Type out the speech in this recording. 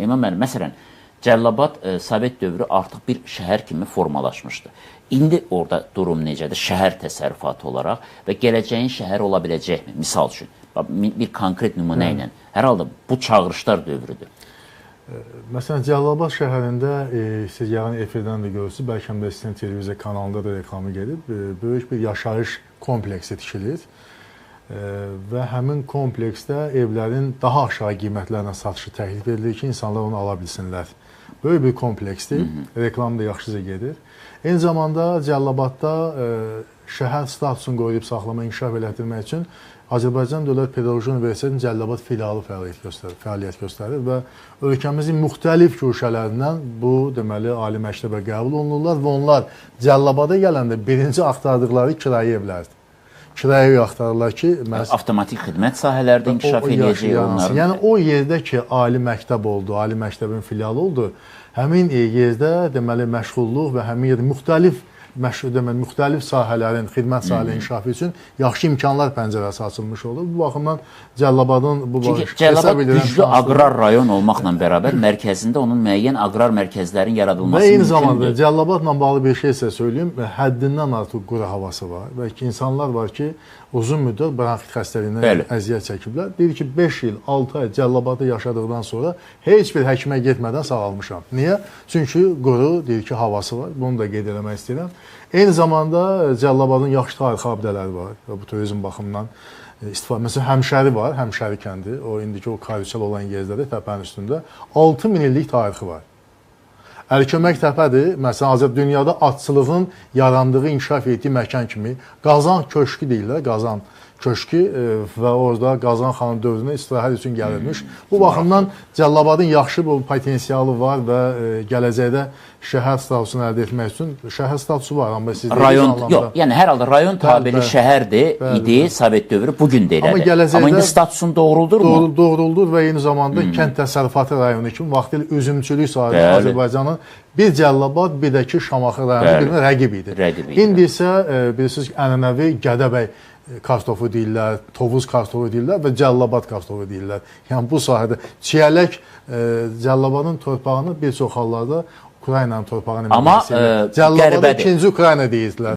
İmam müəllim, məsələn, Cəlilabad Sovet dövrü artıq bir şəhər kimi formalaşmışdı. İndi orada durum necədir? Şəhər təsərrüfatı olaraq və gələcəyin şəhər ola biləcəkmi? Misal üçün, bir konkret nümunə ilə. Hər halda bu çağırışlar dövrüdür. Məsələn, Cəlilabad şəhərində siz yəqin efirdən də görürsünüz, bəlkə də sizin televiziya kanalında da reklamı gedib, böyük bir yaşayış kompleksi tikilir və həmin kompleksdə evlərin daha aşağı qiymətlərlə satışı təklif edilir ki, insanlar onu ala bilsinlər. Böyük bir kompleksdir, reklam da yaxşıca gedir. Eyni zamanda Cəlilabadda şəhər statusunu qoyulub saxlama, inkişaf elətdirmək üçün Azərbaycan Dövlət Pedaqoji Universitetinin Cəlilabad filialı fəaliyyət göstərir və ölkəmizin müxtəlif köşələrindən bu deməli ali məktəbə qəbul olunurlar və onlar Cəlilabada gələndə birinci axtardıqları kirayə evlərdir. Kiraya axtarırlar ki, avtomatik xidmət sahələrdə inkişaf edəcək onların. Yəni o yerdə ki, ali məktəb oldu, ali məktəbin filialı oldu, həmin yerdə deməli məşğulluq və həmin yerdə müxtəlif sahələrin, xidmət sahələrinin inkişafı üçün yaxşı imkanlar pəncərəsi açılmış olur. Bu baxımdan Cəlilabadın Çünki Cəlilabad güclü aqrar rayon olmaqla bərabər mərkəzində onun müəyyən aqrar mərkəzlərin yaradılması mümkündür. Və eyni zamanda Cəlilabadla bağlı bir şey sizə söyləyim, həddindən artıq quru havası var. Bəlkə insanlar var ki, uzun müddət bronxit xəstəliyindən əziyyət çəkiblər. Deyir ki, 5 il, 6 ay Cəlilabadda yaşadıqdan sonra heç bir həkimə getmədən sağalmışam. Niyə? Çünki quru, deyir ki, havası var. Bunu da qeyd eləmək istəyirəm. Eyni zamanda Cəlilabadın yaxşı tarixi abidələri var və bu turizm baxımından istifadə. Məsələn, Həmşəri var, Həmşəri kəndi. O indiki o karusel olan yerdə təpənin üstündə 6000 illik tarixi var. Əlikömək təpədir. Məsələn, dünyada atçılığın yarandığı, inkişaf etdiyi məkan kimi Qazan köşkü deyirlər, Qazan köşkü və orada Qazan xanın dövründə istirahət üçün gəlirmiş. Bu baxımdan Cəlilabadın yaxşı bu potensialı var və gələcəkdə şəhər statusunu əldə etmək üçün şəhər statusu var. Amma siz rayon yox, yəni hər halda rayon tabeli şəhərdir idi Sovet dövrü, bu gün də elədir. Amma indi statusunu doğruldurmu? Doğruldur və eyni zamanda kənd təsərrüfatı rayonu kimi vaxtilə üzümçülük sahəsində Azərbaycanın bir Cəlilabad, bir də ki Şamaxı rayonu rəqib idi. İndi isə bilirsiniz ki, ənənəvi Gədəbəy kartofu deyirlər, Tovuz kartofu deyirlər və Cəlilabad kartofu deyirlər. Yəni bu sahədə çiyələk Cəlilabadın torpağını bir çox hallarda Ukraynanın torpağını Cəlilabada ikinci Ukrayna deyirdilər.